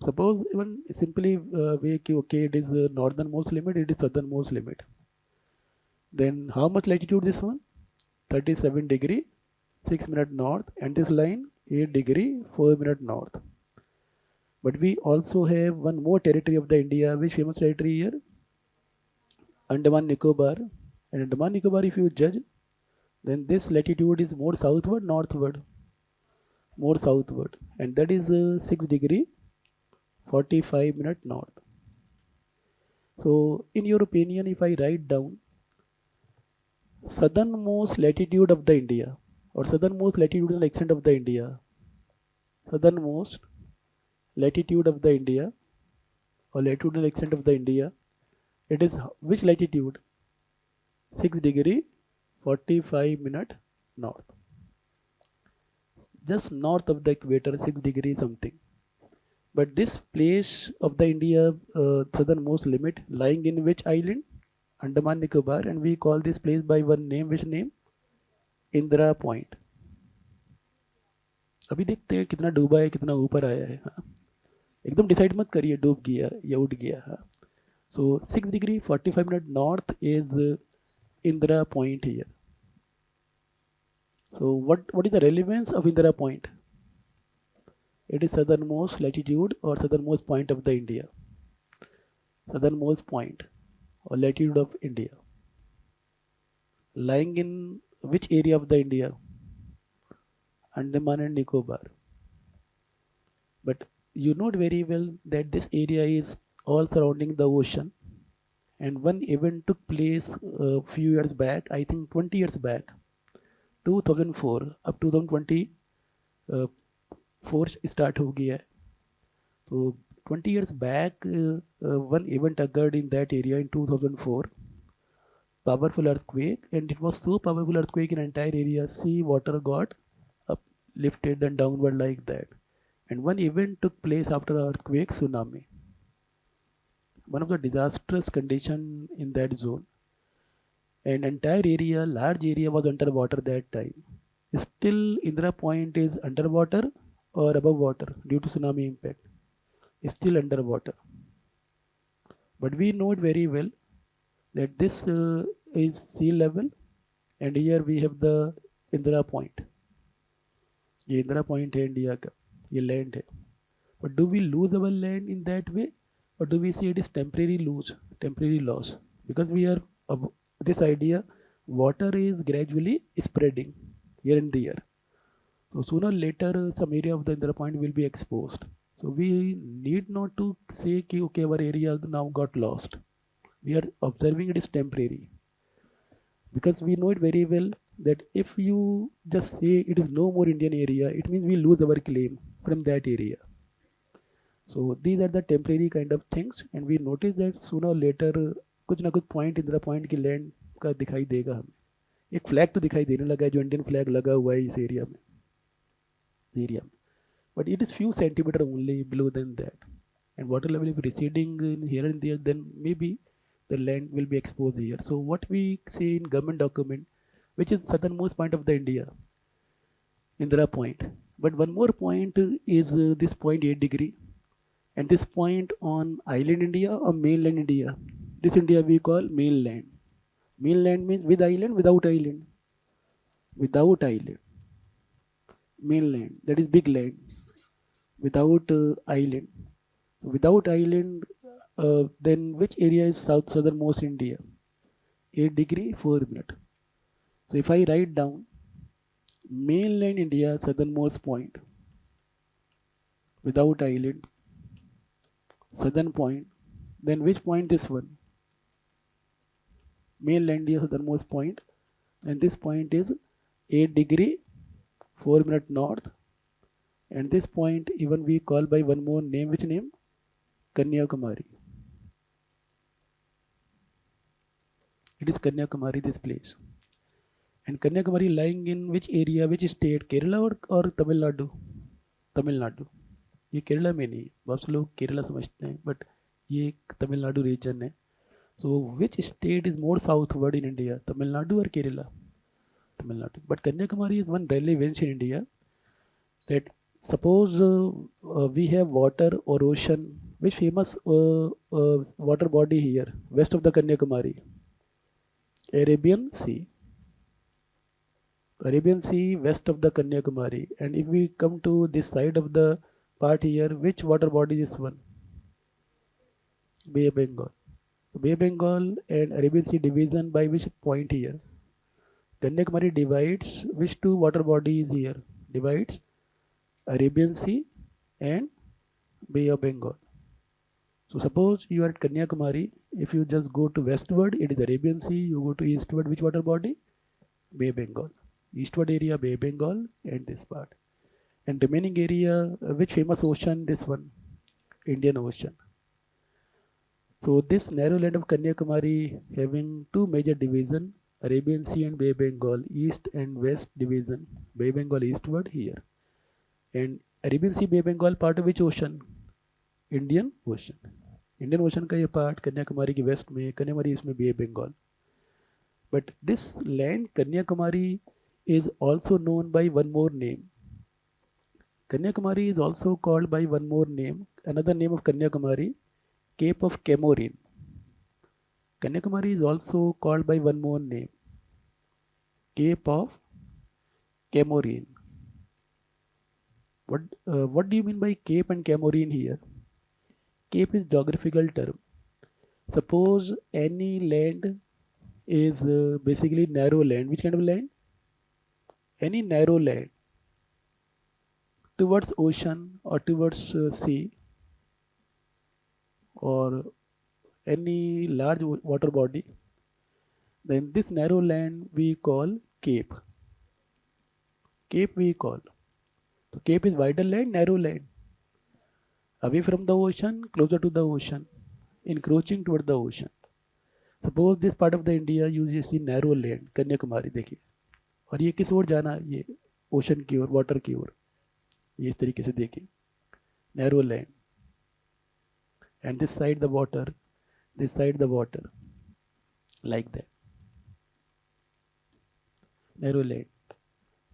Suppose even simply we okay, it is the northernmost limit, it is southernmost limit. Then how much latitude this one? 37 degree 6 minute north, and this line 8 degree 4 minute north. But we also have one more territory of the India. Which famous territory here? Andaman Nicobar. And Andaman Nicobar, if you judge, then this latitude is more southward, northward, more southward, and that is 6 degree 45 minute north. So, in your opinion, if I write down southernmost latitude of the India, or southernmost latitudinal extent of the India, southernmost latitude of the India, or latitudinal extent of the India, it is which latitude? 6 degree 45 minute north. Just north of the equator, 6 degree something. But this place of the India southernmost limit lying in which island? Andaman Nicobar, and we call this place by one name. Which name? Indira point. अभी देखते हैं कितना डूबा है, कितना ऊपर आया है. हाँ, एकदम डिसाइड मत करिए डूब गया या उठ गया. हाँ, so 6 degree 45 minute north is Indira point here. So what is the relevance of Indira point? It is southernmost latitude or southernmost point of the India. Southernmost point or latitude of India. Lying in which area of the India? Andaman and Nicobar. But you know very well that this area is all surrounding the ocean. And one event took place a few years back, I think 20 years back, 2004 up 2024 start हो गया है. So 20 years back, one event occurred in that area in 2004. Powerful earthquake, and it was so powerful earthquake in entire area. Sea water got uplifted and downward like that. And one event took place after earthquake, tsunami. One of the disastrous condition in that zone. And entire area, large area was underwater that time. Still, Indira Point is underwater or above water due to tsunami impact. Still underwater. But we know it very well that this is sea level, and here we have the Indira Point. ये Indira point है India का, ये land है. But do we lose our land in that way, or do we see it is temporary lose, temporary loss? Because we are this idea, water is gradually spreading here and there. So sooner or later, some area of the Indira Point will be exposed. So we need not to say कि okay, our area now got lost. We are observing it is temporary, because we know it very well that if you just say it is no more Indian area, it means we lose our claim from that area. So these are the temporary kind of things, and we notice that sooner or later कुछ ना कुछ point Indira point की land का दिखाई देगा हमें. एक flag तो दिखाई देने लगा है, जो इंडियन फ्लैग लगा हुआ है इस एरिया में. But it is few centimeter only below than that, and water level if receding in here and there, then maybe the land will be exposed here. So what we say in government document, which is southernmost point of the India, Indira Point. But one more point is this point 8 degree, and this point on island India or mainland India. This India we call mainland. Mainland means with island, without island. Without island. Mainland, that is big land. Without island. Without island, then which area is southernmost India? 8 degree 4 minute. So if I write down mainland India southernmost point, without island, southern point, then which point this one? Mainland India southernmost point, and this point is 8 degree 4 minute north, and this point even we call by one more name. Which name? Kanyakumari. It is Kanyakumari, this place. And Kanyakumari lying in which area, which state? Kerala or Tamil Nadu? Tamil Nadu. ये केरला में नहीं, बहुत से लोग केरला समझते हैं, but ये Tamil Nadu reason है. So which state is more southward in India, Tamil Nadu or Kerala? Tamil Nadu. But Kanyakumari is one relevance in India, that Suppose we have water or ocean. Which famous water body here west of the Kanyakumari? Arabian Sea. Arabian Sea west of the Kanyakumari. And if we come to this side of the part here, which water body is this one? Bay of Bengal. Bay of Bengal and Arabian Sea division by which point here? Kanyakumari divides which two water bodies here? Divides Arabian Sea and Bay of Bengal. So suppose you are at Kanyakumari, if you just go to westward, it is Arabian Sea. You go to eastward, which water body? Bay of Bengal. Eastward area, Bay of Bengal, and this part. And remaining area, which famous ocean? This one, Indian Ocean. So this narrow land of Kanyakumari having two major division, Arabian Sea and Bay of Bengal, east and west division, Bay of Bengal eastward here. And Arabian Sea, Bay of Bengal part of which ocean? Indian Ocean. Indian Ocean का ये part Kanyakumari के west में, कन्याकुमारी इसमें bay Bengal. But this land Kanyakumari is also known by one more name. Kanyakumari is also called by one more name, another name of Kanyakumari, Cape of Comorin. Kanyakumari is also called by one more name, Cape of Comorin. What do you mean by Cape and Comorin here? Cape is geographical term. Suppose any land is basically narrow land. Which kind of land? Any narrow land towards ocean or towards sea or any large water body, then this narrow land we call cape. Cape we call. So cape is wider land, narrow land. Away from the ocean, closer to the ocean, encroaching toward the ocean. Suppose this part of the India uses the narrow land, Kanyakumari देखिए, और ये किस ओर जाना, ये ocean की ओर, water की ओर, ये इस तरीके से देखिए, narrow land, and this side the water, this side the water, like that, narrow land,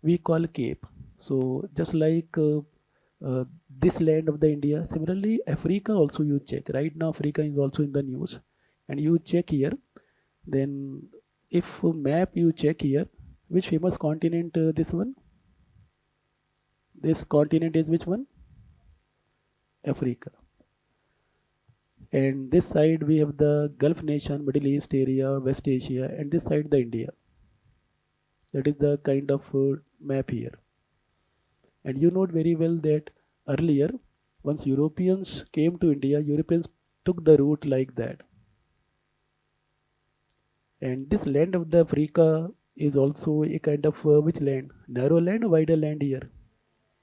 we call cape. So just like this land of the India, similarly Africa also you check. Right now Africa is also in the news, and you check here. Then if map you check here, which famous continent this one? This continent is which one? Africa. And this side we have the Gulf nation, Middle East area, West Asia, and this side the India. That is the kind of map here. And you note very well that earlier, once Europeans came to India, Europeans took the route like that. And this land of the Africa is also a kind of which land? Narrow land or wider land here?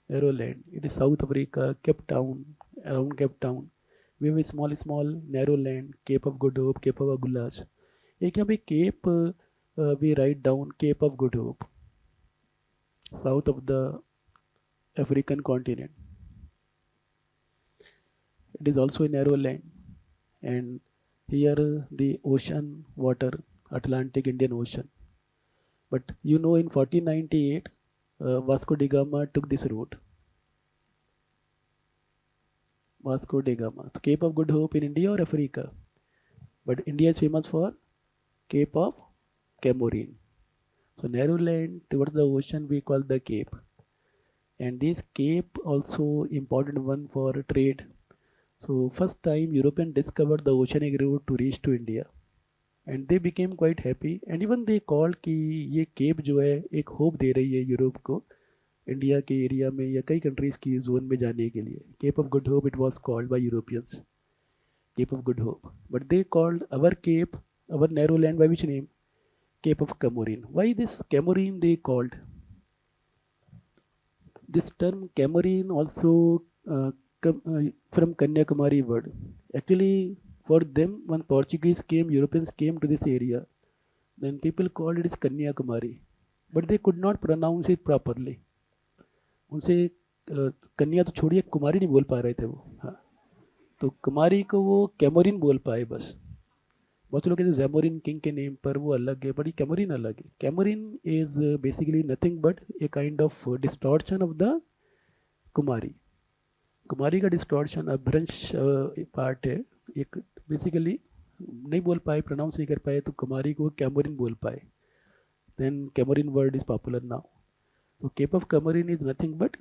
Narrow land. It is South Africa, Cape Town, around Cape Town. We have a small narrow land, Cape of Good Hope, Cape of Agulhas. एक यहाँ पे Cape we write down Cape of Good Hope, south of the African continent. It is also a narrow land, and here the ocean water, Atlantic Indian Ocean. But you know, in 1498, Vasco da Gama took this route. Vasco da Gama. So Cape of Good Hope in India or Africa? But India is famous for Cape of Comorin. So narrow land towards the ocean we call the Cape. And this Cape also important one for trade. So first time European discovered the oceanic route to reach to India, and they became quite happy, and even they called कि ये Cape जो है एक hope दे रही है Europe को India के area में या कई कंट्रीज की जोन में जाने के लिए. Cape of Good Hope it was called by Europeans, Cape of Good Hope. But they called our Cape, our narrow land by which name? Cape of Comorin. Why this Comorin they called? This term Comorin also from Kanyakumari word. Actually, for them, when Portuguese came, Europeans came to this area, then people called it as Kanyakumari, but they could not pronounce it properly. उनसे कन्या तो छोड़िए, कुमारी नहीं बोल पा रहे थे वो. हाँ, तो कुमारी को वो कैमोरिन बोल पाए बस. बहुत से लोग कहते हैं जैमोरिन किंग के नेम पर, वो अलग है, बट ये कैमोरिन अलग है. Comorin is basically nothing but a kind of distortion of the Kumari. Kumari का डिस्टॉर्शन अभ्रंश पार्ट है एक, बेसिकली नहीं बोल पाए, प्रोनाउंस नहीं कर पाए, तो कुमारी को कैमरिन बोल पाए, then Comorin word is popular now. तो Cape of Comorin is nothing but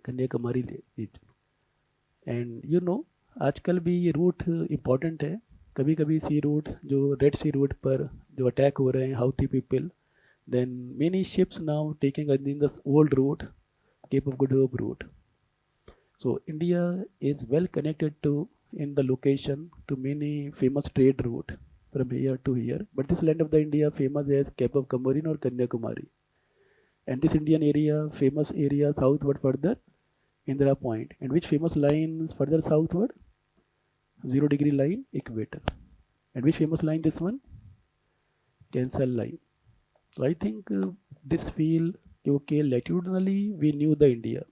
Kanyakumari region. And you know आजकल भी ये रूट इम्पॉर्टेंट है। कभी कभी सी रूट जो रेड सी रूट पर जो अटैक हो रहे हैं Houthi people, then many ships now taking in the old route, Cape of Good Hope route. So India is well connected to in the location to many famous trade route from here to here. But this land of the India famous as Cape of Comorin or Kanyakumari. And this Indian area, famous area southward further, Indira Point. And which famous lines further southward? 0 degree line, equator. And which famous line this one? Cancel line. So I think this feel okay, latitudinally we knew the India.